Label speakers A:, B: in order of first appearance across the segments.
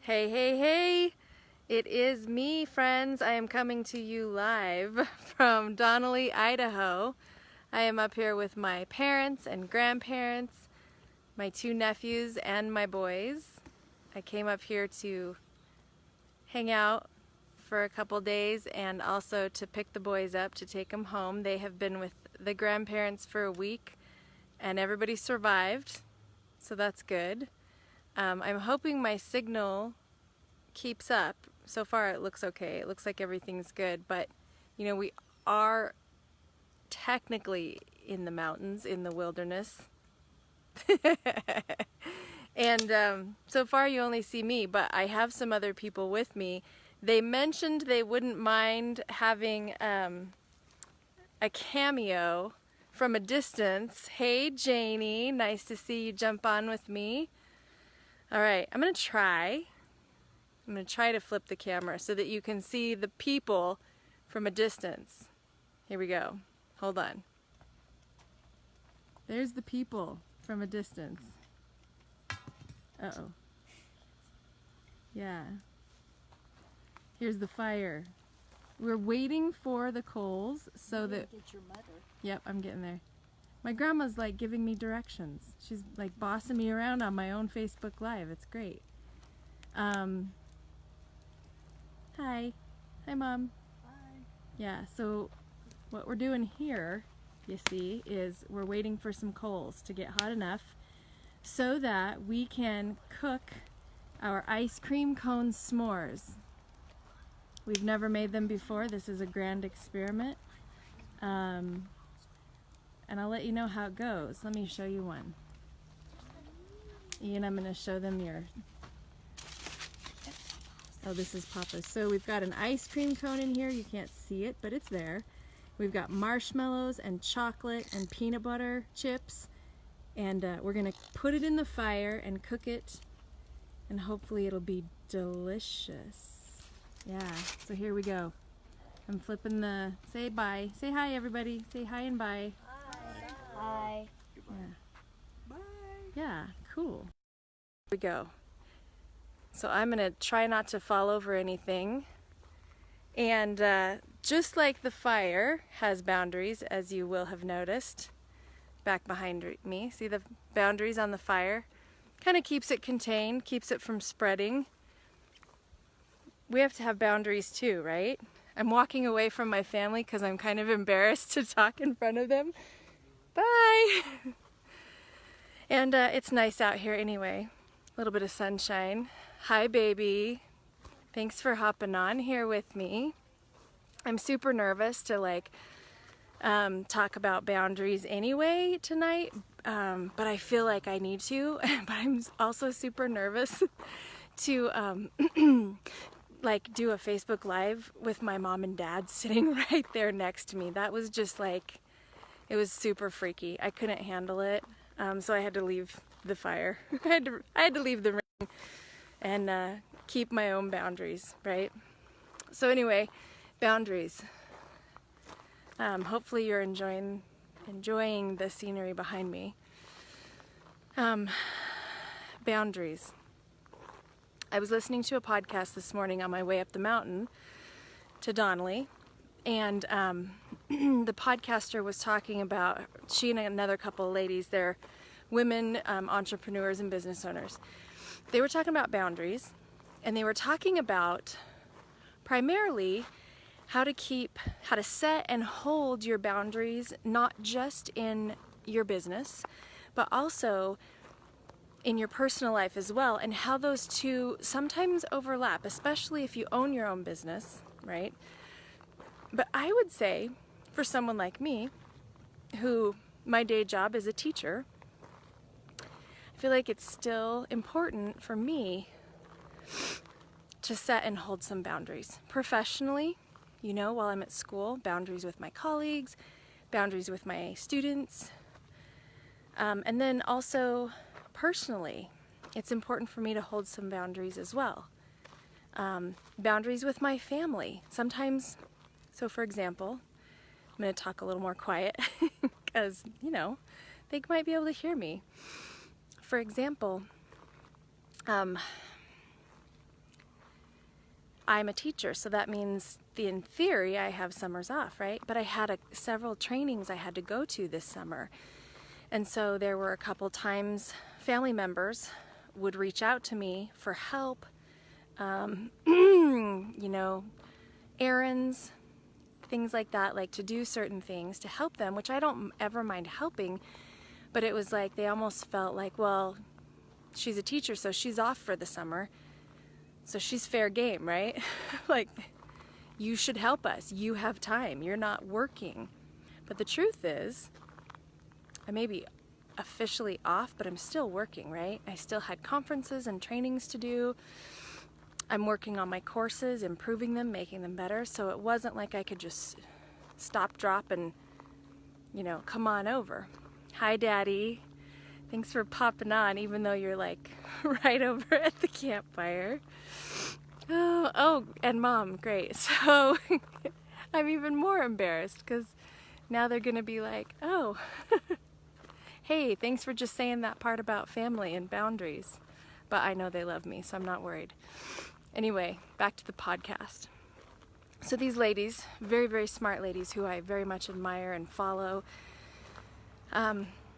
A: Hey, hey, hey! It is me, friends. I am coming to you live from Donnelly, Idaho. I am up here with my parents and grandparents, my two nephews, and my boys. I came up here to hang out for a couple days and also to pick the boys up to take them home. They have been with the grandparents for a week and everybody survived, so that's good. I'm hoping my signal keeps up. So far it looks okay. It looks like everything's good, but you know, we are technically in the mountains, in the wilderness. And so far you only see me, but I have some other people with me. They mentioned they wouldn't mind having a cameo from a distance. Hey Janie, nice to see you jump on with me. Alright, I'm going to try to flip the camera so that you can see the people from a distance. Here we go. Hold on. There's the people from a distance. Uh-oh. Yeah. Here's the fire. We're waiting for the coals so that...
B: Get your mother.
A: Yep, I'm getting there. My grandma's like giving me directions. She's like bossing me around on my own Facebook Live. It's great. Hi. Hi, Mom.
B: Hi.
A: Yeah, so what we're doing here, you see, is we're waiting for some coals to get hot enough so that we can cook our ice cream cone s'mores. We've never made them before. This is a grand experiment. And I'll let you know how it goes. Let me show you one. Ian, I'm going to show them your... Oh, this is Papa's. So we've got an ice cream cone in here. You can't see it, but it's there. We've got marshmallows and chocolate and peanut butter chips. And we're going to put it in the fire and cook it. And hopefully it'll be delicious. Yeah, so here we go. I'm flipping the... Say bye. Say hi, everybody. Say hi and bye.
B: Hi.
A: Yeah. Bye. Yeah, cool. Here we go. So I'm going to try not to fall over anything. And just like the fire has boundaries, as you will have noticed, back behind me, see the boundaries on the fire? Kind of keeps it contained, keeps it from spreading. We have to have boundaries too, right? I'm walking away from my family because I'm kind of embarrassed to talk in front of them. Bye! And it's nice out here anyway. A little bit of sunshine. Hi, baby. Thanks for hopping on here with me. I'm super nervous to talk about boundaries anyway tonight, but I feel like I need to. But I'm also super nervous to do a Facebook Live with my mom and dad sitting right there next to me. That was just it was super freaky. I couldn't handle it, so I had to leave the fire. I had to leave the ring and keep my own boundaries, right? So anyway, boundaries. Hopefully you're enjoying the scenery behind me. Boundaries. I was listening to a podcast this morning on my way up the mountain to Donnelly, and the podcaster was talking about, she and another couple of ladies, they're women entrepreneurs and business owners. They were talking about boundaries, and they were talking about primarily how to set and hold your boundaries, not just in your business, but also in your personal life as well, and how those two sometimes overlap, especially if you own your own business, right? But I would say, for someone like me, who my day job is a teacher, I feel like it's still important for me to set and hold some boundaries. Professionally, you know, while I'm at school, boundaries with my colleagues, boundaries with my students, and then also personally, it's important for me to hold some boundaries as well. Boundaries with my family. Sometimes, so for example, I'm going to talk a little more quiet because, you know, they might be able to hear me. For example, I'm a teacher, so that means in theory I have summers off, right? But I had several trainings I had to go to this summer. And so there were a couple times family members would reach out to me for help, you know, errands, things like that, like to do certain things to help them, which I don't ever mind helping. But it was like they almost felt like, well, she's a teacher, so she's off for the summer, so she's fair game, right? Like, you should help us. You have time. You're not working. But the truth is, I may be officially off, but I'm still working, right? I still had conferences and trainings to do. I'm working on my courses, improving them, making them better. So it wasn't like I could just stop, drop, and, you know, come on over. Hi, Daddy. Thanks for popping on, even though you're like right over at the campfire. Oh, and Mom, great. So I'm even more embarrassed because now they're going to be like, oh, hey, thanks for just saying that part about family and boundaries. But I know they love me, so I'm not worried. Anyway, back to the podcast. So these ladies, very, very smart ladies who I very much admire and follow,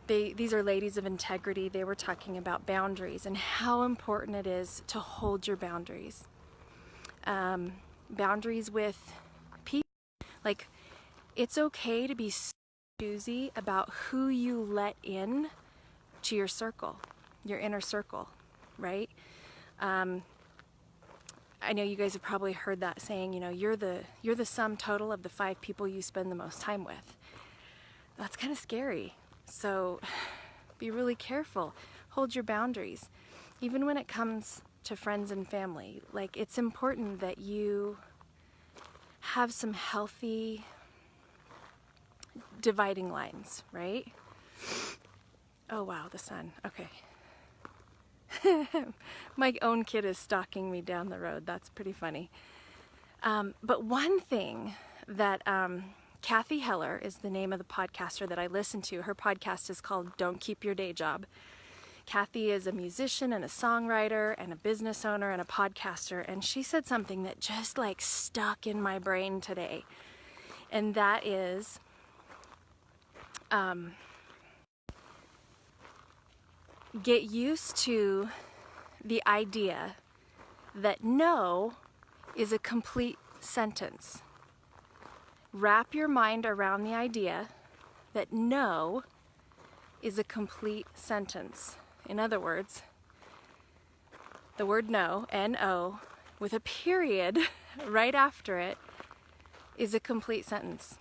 A: these are ladies of integrity. They were talking about boundaries and how important it is to hold your boundaries. Boundaries with people. Like, it's okay to be choosy about who you let in to your circle, your inner circle, right? I know you guys have probably heard that saying, you know, you're the sum total of the 5 people you spend the most time with. That's kind of scary. So be really careful. Hold your boundaries. Even when it comes to friends and family, like, it's important that you have some healthy dividing lines, right? Oh wow, the sun. Okay. My own kid is stalking me down the road. That's pretty funny. But one thing that Kathy Heller is the name of the podcaster that I listen to. Her podcast is called Don't Keep Your Day Job. Kathy is a musician and a songwriter and a business owner and a podcaster, and she said something that just like stuck in my brain today. And that is, get used to the idea that no is a complete sentence. Wrap your mind around the idea that no is a complete sentence. In other words, the word no, N-O, with a period right after it, is a complete sentence.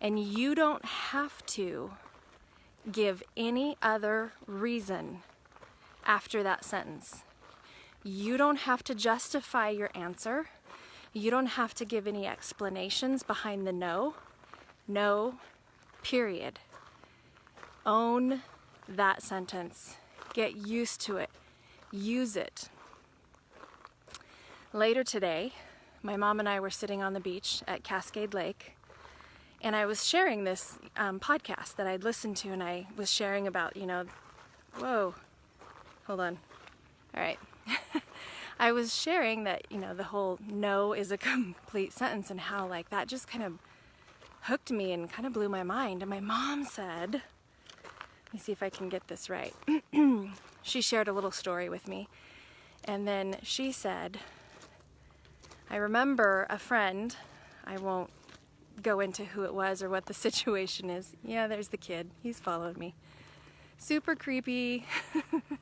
A: And you don't have to give any other reason after that sentence. You don't have to justify your answer. You don't have to give any explanations behind the no. No, period. Own that sentence. Get used to it. Use it. Later today, my mom and I were sitting on the beach at Cascade Lake, and I was sharing this podcast that I'd listened to, and I was sharing about, you know, whoa, hold on. All right. I was sharing that, you know, the whole no is a complete sentence and how, like, that just kind of hooked me and kind of blew my mind. And my mom said, let me see if I can get this right. She shared a little story with me. And then she said, I remember a friend, I won't go into who it was or what the situation is. Yeah, there's the kid. He's followed me. Super creepy.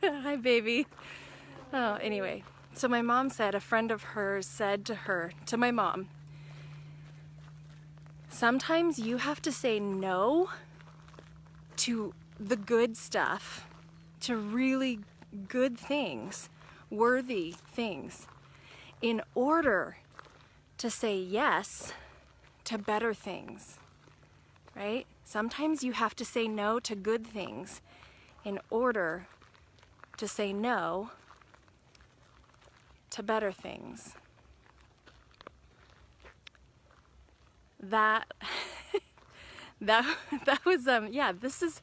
A: Hi, baby. Oh, anyway. So my mom said a friend of hers said to her, to my mom, sometimes you have to say no to the good stuff, to really good things, worthy things, in order to say yes to better things, right? Sometimes you have to say no to good things in order to say no to better things. That was yeah, this is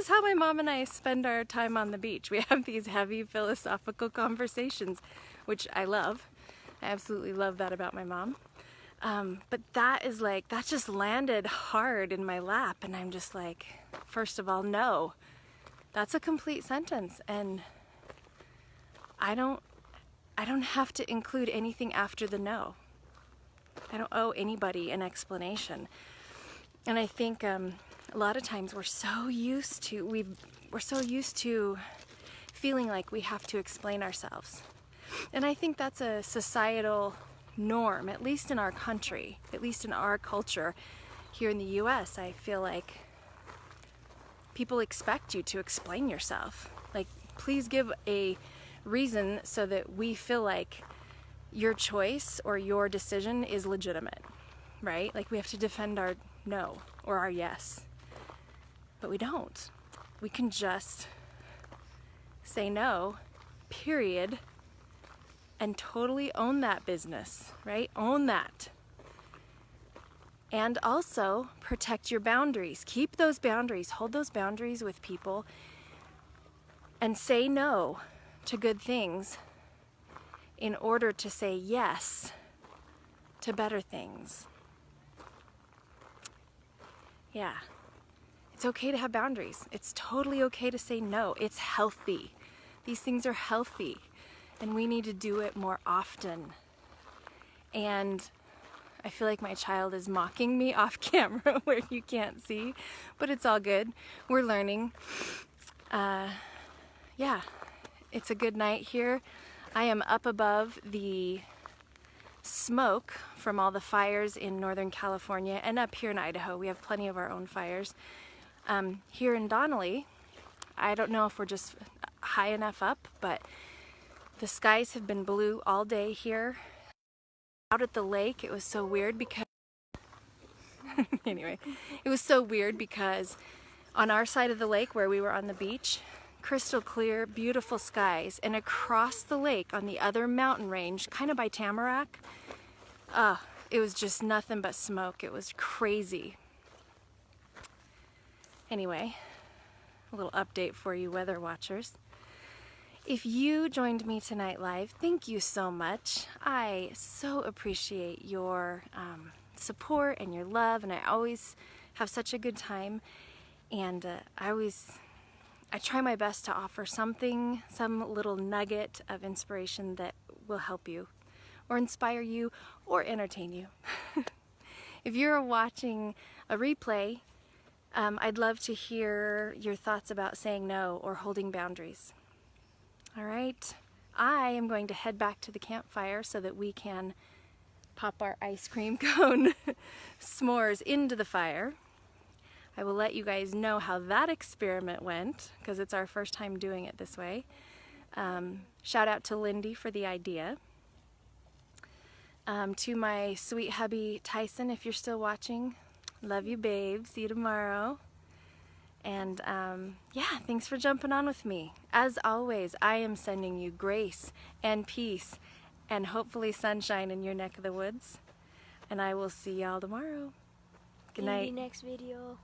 A: how my mom and I spend our time on the beach. We have these heavy philosophical conversations, which I love. I absolutely love that about my mom. But that just landed hard in my lap, and I'm just like, first of all, no. That's a complete sentence, and I don't have to include anything after the no. I don't owe anybody an explanation. And I think a lot of times we're so used to feeling like we have to explain ourselves. And I think that's a societal norm, at least in our country, at least in our culture here in the US. I feel like people expect you to explain yourself. Like, please give a reason so that we feel like your choice or your decision is legitimate, right? Like, we have to defend our no or our yes. But we don't. We can just say no, period, and totally own that business, right? Own that. And also protect your boundaries. Keep those boundaries. Hold those boundaries with people and say no to good things in order to say yes to better things. Yeah. It's okay to have boundaries. It's totally okay to say no. It's healthy. These things are healthy, and we need to do it more often. And I feel like my child is mocking me off camera where you can't see, but it's all good. We're learning. Yeah, it's a good night here. I am up above the smoke from all the fires in Northern California, and up here in Idaho. We have plenty of our own fires. Here in Donnelly, I don't know if we're just high enough up, but the skies have been blue all day here. Out at the lake, it was so weird because anyway, it was so weird because on our side of the lake where we were on the beach, crystal clear, beautiful skies, and across the lake on the other mountain range, kind of by Tamarack, it was just nothing but smoke. It was crazy. Anyway, a little update for you weather watchers. If you joined me tonight live, thank you so much. I so appreciate your support and your love, and I always have such a good time. And I try my best to offer something, some little nugget of inspiration that will help you, or inspire you, or entertain you. If you're watching a replay, I'd love to hear your thoughts about saying no or holding boundaries. All right, I am going to head back to the campfire so that we can pop our ice cream cone s'mores into the fire. I will let you guys know how that experiment went, because it's our first time doing it this way. Shout out to Lindy for the idea. To my sweet hubby Tyson, if you're still watching, love you, babe. See you tomorrow. And yeah, thanks for jumping on with me. As always, I am sending you grace and peace and hopefully sunshine in your neck of the woods. And I will see y'all tomorrow. Good night.
B: See you next video.